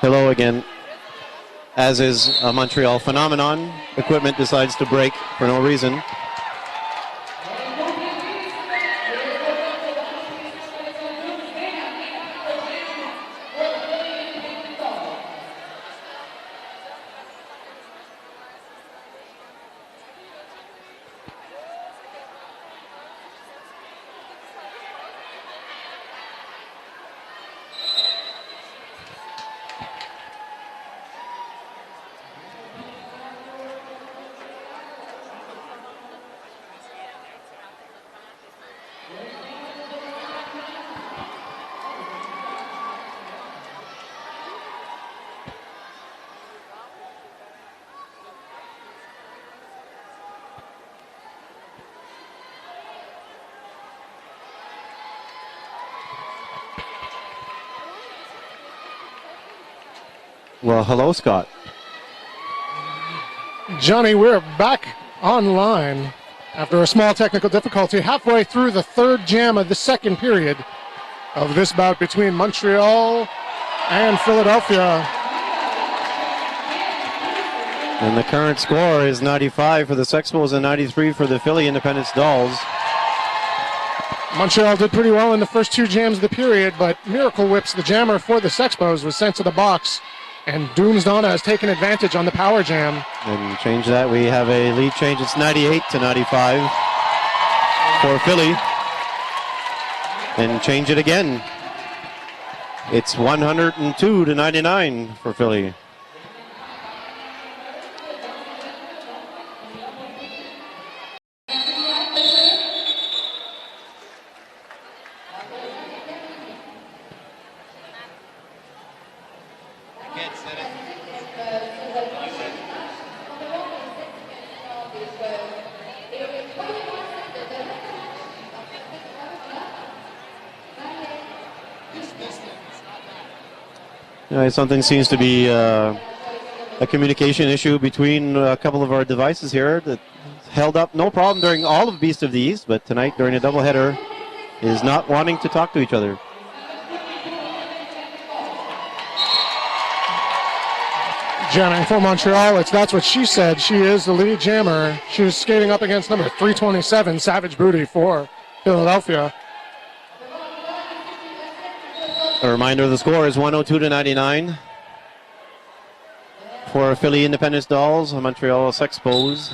Hello again. As is a Montreal phenomenon, equipment decides to break for no reason. Well, hello, Scott. Johnny, we're back online after a small technical difficulty halfway through the third jam of the second period of this bout between Montreal and Philadelphia. And the current score is 95 for the Sexpos and 93 for the Philly Independence Dolls. Montreal did pretty well in the first two jams of the period, but Miracle Whips, the jammer for the Sexpos, was sent to the box. And Dooms Donna has taken advantage on the power jam. And change that. We have a lead change. It's 98 to 95 for Philly. And change it again. It's 102 to 99 for Philly. Something seems to be a communication issue between a couple of our devices here that held up no problem during all of Beast of the East, but tonight during a doubleheader is not wanting to talk to each other. Jamming for Montreal, that's what she said. She is the lead jammer. She was skating up against number 327, Savage Booty for Philadelphia. A reminder, the score is 102 to 99 for Philly Independence Dolls, Montreal Sexpos.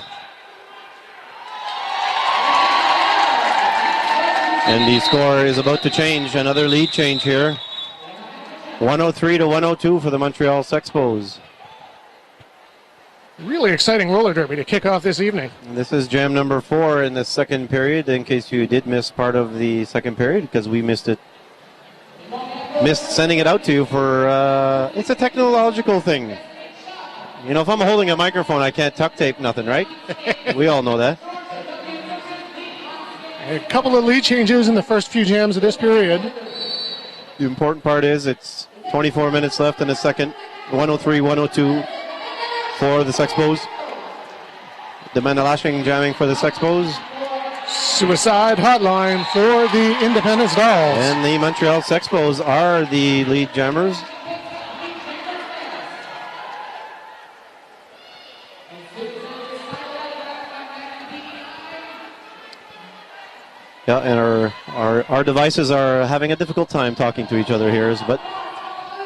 And the score is about to change, another lead change here. 103 to 102 for the Montreal Sexpos. Really exciting roller derby to kick off this evening. This is jam number 4 in the second period, in case you did miss part of the second period, because we missed sending it out to you for, it's a technological thing. You know, if I'm holding a microphone, I can't tuck tape nothing, right? We all know that. A couple of lead changes in the first few jams of this period. The important part is it's 24 minutes left in the second, 103, 102 for the Sexpos. The Mandalashing jamming for the Sexpos. Suicide hotline for the Independence Dolls. And the Montreal Sexpos are the lead jammers. Yeah, and our devices are having a difficult time talking to each other here. But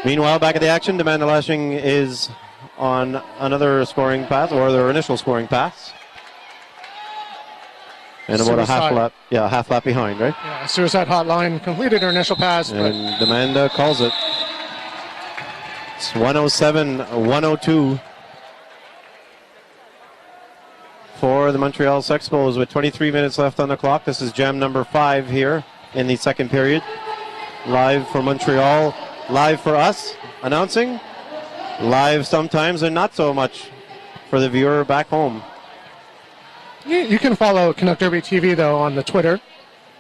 meanwhile, back at the action, the Mandalashing is on another scoring path, or their initial scoring path. And about a half lap behind, right? Yeah, Suicide Hotline completed her initial pass. And Demanda calls it. It's 107-102 for the Montreal Sexpos with 23 minutes left on the clock. This is jam number 5 here in the second period. Live for Montreal, live for us, announcing. Live sometimes and not so much for the viewer back home. You can follow Canuck Derby TV, though, on the Twitter.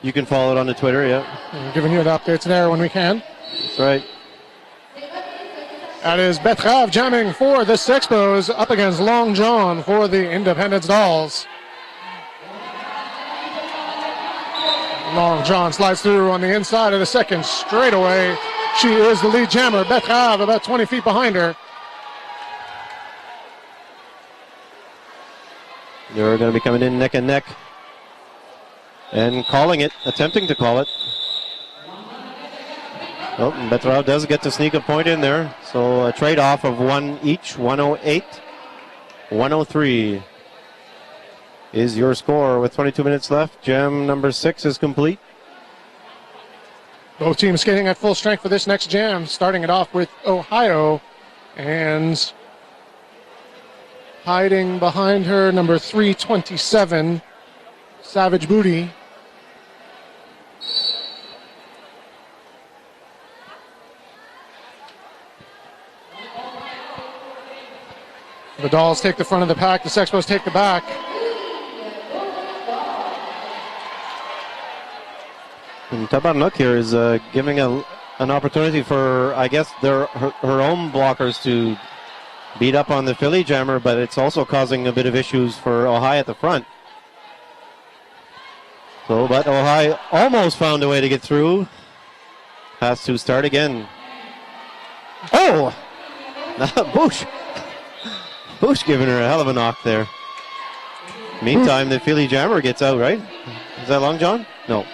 You can follow it on the Twitter, yeah. We're giving you the updates there when we can. That's right. That is Betrave jamming for the Sexpos up against Long John for the Independence Dolls. Long John slides through on the inside of the second straightaway She is the lead jammer. Betrave about 20 feet behind her. They're going to be coming in neck and neck and calling it, attempting to call it. Oh, Betrave does get to sneak a point in there. So a trade-off of one each, 108, 103 is your score with 22 minutes left. Jam number 6 is complete. Both teams skating at full strength for this next jam, starting it off with Ohio, and hiding behind her, number 327, Savage Booty. The Dolls take the front of the pack, the Sexpos take the back. And Tabarnuk here is giving an opportunity for, I guess, her own blockers to beat up on the Philly jammer, but it's also causing a bit of issues for Ohio at the front. So, but Ohio almost found a way to get through. Has to start again. Oh! Bush! Bush giving her a hell of a knock there. Meantime, the Philly jammer gets out, right? Is that Long John? No.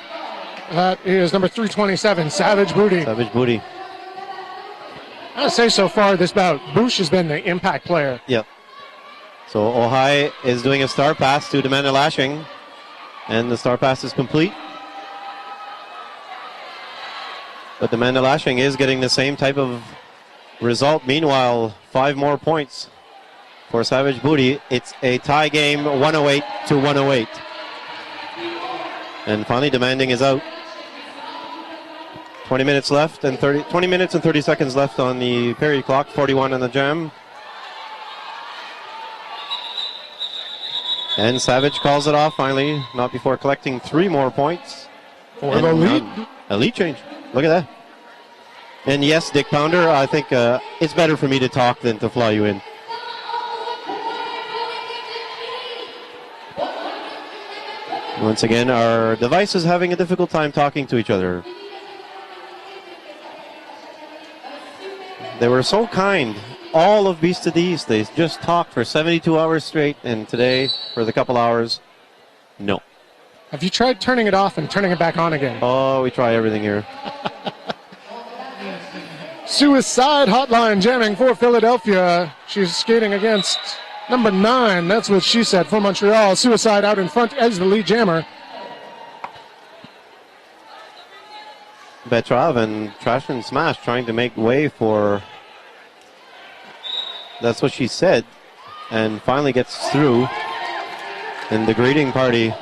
That is number 327, Savage Booty. Savage Booty. I'd say so far this bout, Bush has been the impact player. Yep. So Ohio is doing a star pass to Amanda Lashing, and the star pass is complete. But Amanda Lashing is getting the same type of result. Meanwhile, 5 more points for Savage Booty. It's a tie game, 108 to 108. And finally, Demanding is out. 20 minutes left and 20 minutes and 30 seconds left on the period clock. 41 on the jam. And Savage calls it off finally, not before collecting 3 more points. For the lead. A lead change. Look at that. And yes, Dick Pounder, I think it's better for me to talk than to fly you in. Once again, our device is having a difficult time talking to each other. They were so kind. All of Beast of the East, they just talked for 72 hours straight, and today, for the couple hours, no. Have you tried turning it off and turning it back on again? Oh, we try everything here. Suicide Hotline jamming for Philadelphia. She's skating against number 9. That's what she said for Montreal. Suicide out in front as the lead jammer. Betrave and Trash and Smash trying to make way for... That's what she said. And finally gets through. And the greeting party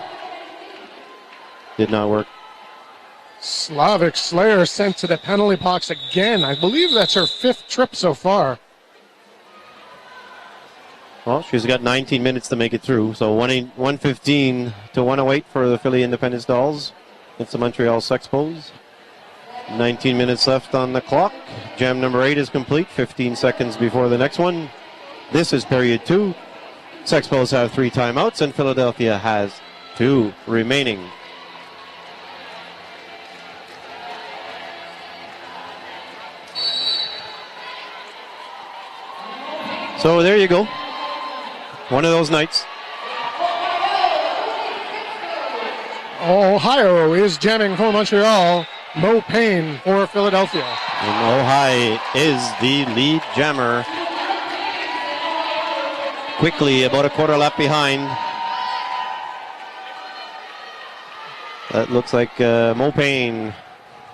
did not work. Slavic Slayer sent to the penalty box again. I believe that's her 5th trip so far. Well, she's got 19 minutes to make it through. So 115 to 108 for the Philly Independence Dolls. It's the Montreal Sexpos. 19 minutes left on the clock. Jam number 8 is complete. 15 seconds before the next one. This is period 2. Sexpos have 3 timeouts and Philadelphia has 2 remaining. So there you go. One of those nights. Ohio is jamming for Montreal. Mo Payne for Philadelphia. And Ohio is the lead jammer. Quickly, about a quarter lap behind. That looks like Mo Payne.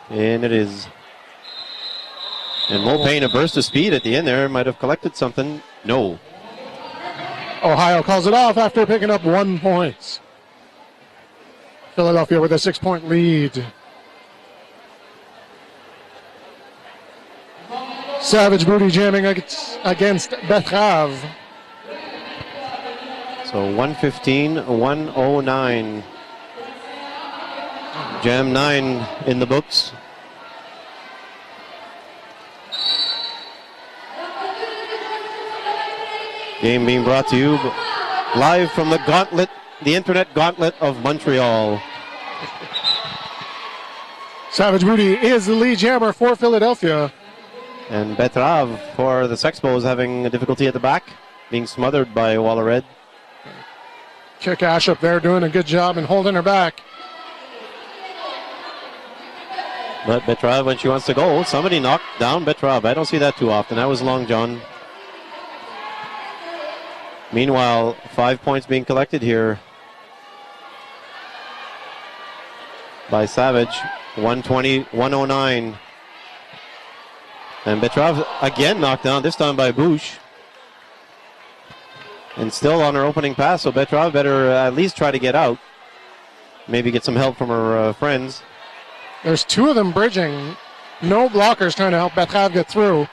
And it is. And Mo Payne, a burst of speed at the end there, might have collected something. No. Ohio calls it off after picking up 1 point. Philadelphia with a 6-point lead. Savage Booty jamming against Betrave. So 115, 109. Jam 9 in the books. Game being brought to you live from the gauntlet, the internet gauntlet of Montreal. Savage Booty is the lead jammer for Philadelphia. And Betrav for the Sexpos having a difficulty at the back, being smothered by Waller Red. Kick Ash up there doing a good job in holding her back. But Betrav, when she wants to go, somebody knocked down Betrav. I don't see that too often. That was Long John. Meanwhile, 5 points being collected here by Savage. 120, 109. And Betrav again knocked down, this time by Bush. And still on her opening pass, so Betrav better at least try to get out. Maybe get some help from her friends. There's two of them bridging. No blockers trying to help Betrav get through.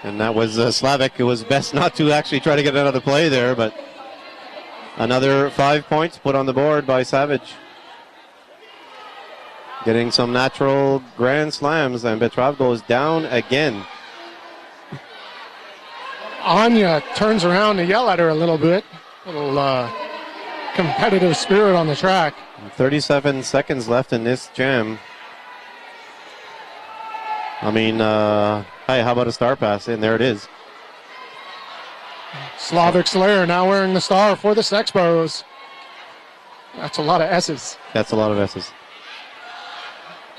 And that was Slavik. It was best not to actually try to get another play there, but another 5 points put on the board by Savage. Getting some natural grand slams, and Betrav goes down again. Anya turns around to yell at her a little bit. Little competitive spirit on the track. 37 seconds left in this jam. I mean, hey, how about a star pass? And there it is. Slavic Slayer now wearing the star for the Sexpos. That's a lot of S's. That's a lot of S's.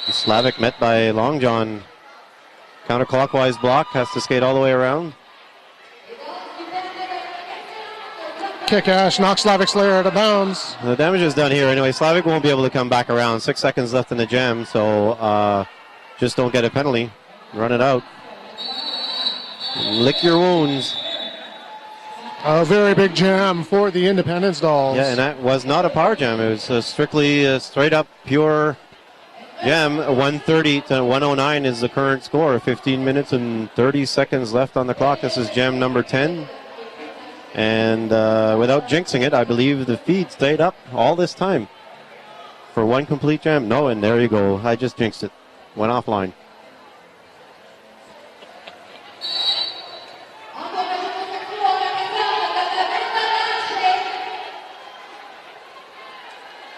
Slavic met by Long John. Counterclockwise block, has to skate all the way around. Kick Ash knocks Slavic Slayer out of bounds. The damage is done here anyway. Slavic won't be able to come back around. 6 seconds left in the jam, so just don't get a penalty. Run it out. Lick your wounds. A very big jam for the Independence Dolls. Yeah, and that was not a power jam. It was strictly a straight up pure jam. 130 to 109 is the current score. 15 minutes and 30 seconds left on the clock. This is jam number 10. And without jinxing it, I believe the feed stayed up all this time for one complete jam. No, and there you go. I just jinxed it. Went offline.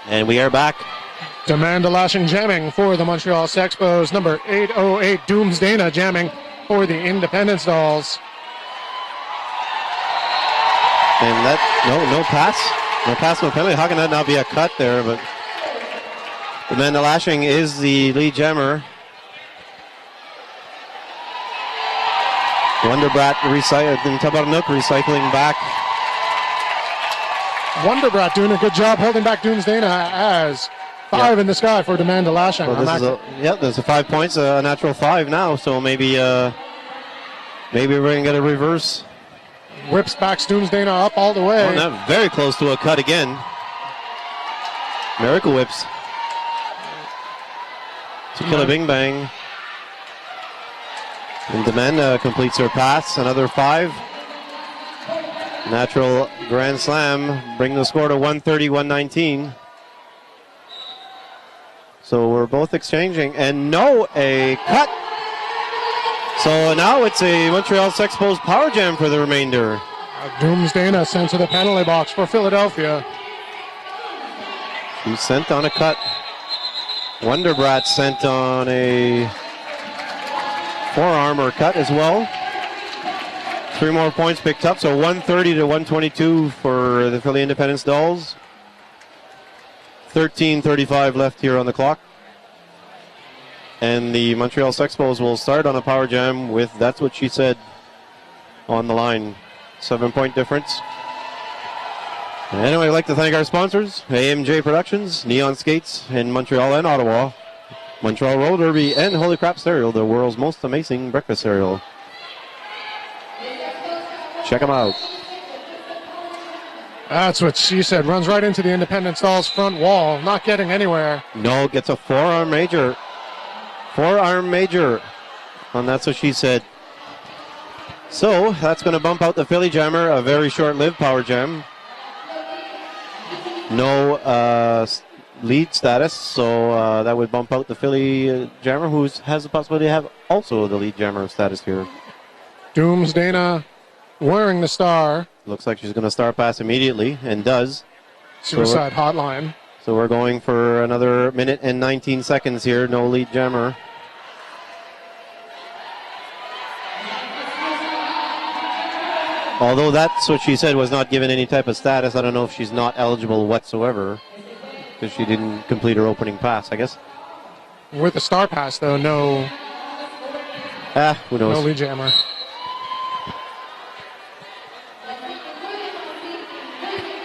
And we are back. Demand a lashing jamming for the Montreal Sexpos. Number 808 Doomsdana jamming for the Independence Dolls. And that, no pass. No pass, no penalty. How can that not be a cut there? But Amanda Lashing is the lead jammer. Wonderbrat and Tabarnuk recycling back. Wonderbrat doing a good job holding back Doomsdana as 5 in the sky for Demand a lashing. Well, there's a 5 points, a natural 5 now, so maybe we're going to get a reverse. Whips back Doomsdana up all the way. Oh, now very close to a cut again. Miracle whips. To kill a bing bang. And Demanda completes her pass. Another 5. Natural grand slam. Bring the score to 130-119. So we're both exchanging. And a cut. So now it's a Montreal Sexpos power jam for the remainder. Doomsdana sent to the penalty box for Philadelphia. He's sent on a cut. Wonderbrat sent on a forearm or cut as well. 3 more points picked up, so 130 to 122 for the Philly Independence Dolls. 13:35 left here on the clock. And the Montreal Sexpos will start on a power jam with That's What She Said on the line. 7-point difference. Anyway, I'd like to thank our sponsors, AMJ Productions, Neon Skates in Montreal and Ottawa, Montreal Roller Derby, and Holy Crap Cereal, the world's most amazing breakfast cereal. Check them out. That's What She Said. Runs right into the Independence Dolls front wall, not getting anywhere. No, gets a forearm major. Forearm major. And That's What She Said. So, that's going to bump out the Philly Jammer, a very short-lived power jam. No lead status, so that would bump out the Philly Jammer, who has the possibility to have also the lead Jammer status here. Doomsdana wearing the star. Looks like she's going to star pass immediately, and does. Suicide hotline. So we're going for another minute and 19 seconds here. No lead jammer. Although that's what she said, was not given any type of status. I don't know if she's not eligible whatsoever because she didn't complete her opening pass, I guess. With the star pass, though, no. Who knows? No lead jammer.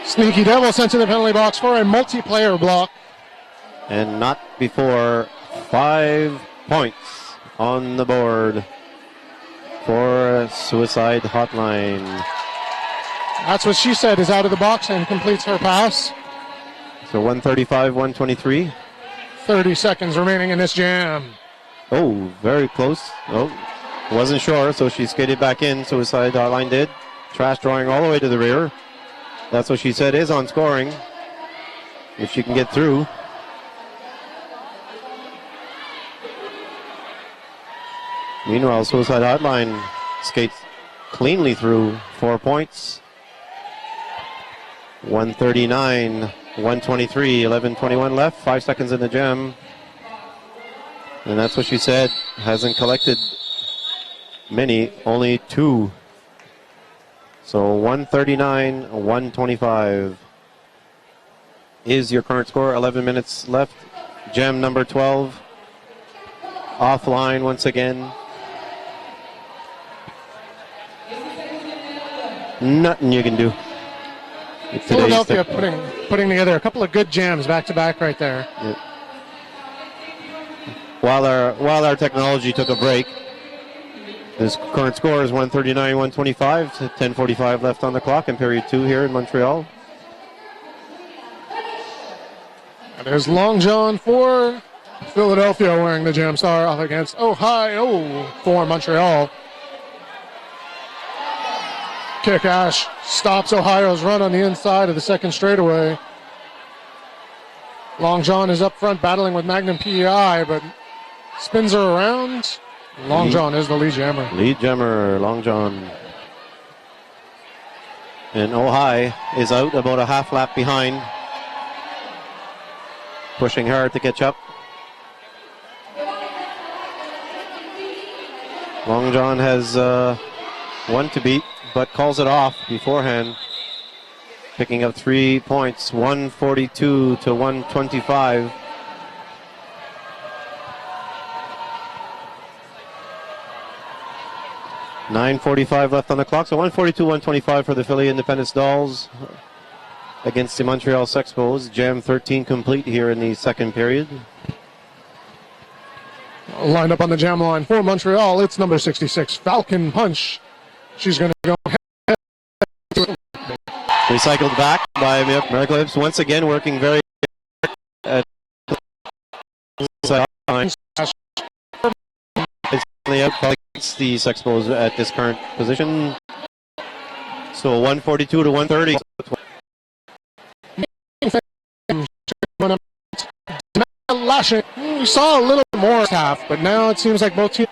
Sneaky Devil sent to the penalty box for a multiplayer block. And not before 5 points on the board for Suicide Hotline. That's what she said, is out of the box and completes her pass. So 135, 123. 30 seconds remaining in this jam. Oh, very close. Oh, wasn't sure, so she skated back in. Suicide Hotline did. Trash drawing all the way to the rear. That's what she said is on scoring. If she can get through. Meanwhile, Suicide Hotline skates cleanly through 4 points. 139, 123, 11:21 left. 5 seconds in the jam. And that's what she said. Hasn't collected many, only 2. So 139, 125 is your current score. 11 minutes left. Gem number 12. Offline once again. Nothing you can do. Philadelphia putting together a couple of good jams back to back right there. Yeah. While our technology took a break, this current score is 139, 125. 10:45 left on the clock in period 2 here in Montreal. And there's Long John for Philadelphia wearing the jam star off against Ohio for Montreal. Kick Ash stops Ohio's run on the inside of the second straightaway. Long John is up front battling with Magnum PEI, but spins her around. Long John is the lead jammer. Lead jammer, Long John. And Ohio is out about a half lap behind. Pushing hard to catch up. Long John has one to beat, but calls it off beforehand. Picking up 3 points, 142 to 125. .9:45 left on the clock, so 142, 125 for the Philly Independence Dolls against the Montreal Sexpos. Jam 13 complete here in the second period. Lined up on the jam line for Montreal, it's number 66, Falcon Punch. She's going to go. Recycled back by Merglips, once again working very hard at against the Sexpos at this current position. So 142 to 130. Lashing. We saw a little more half, but now it seems like both teams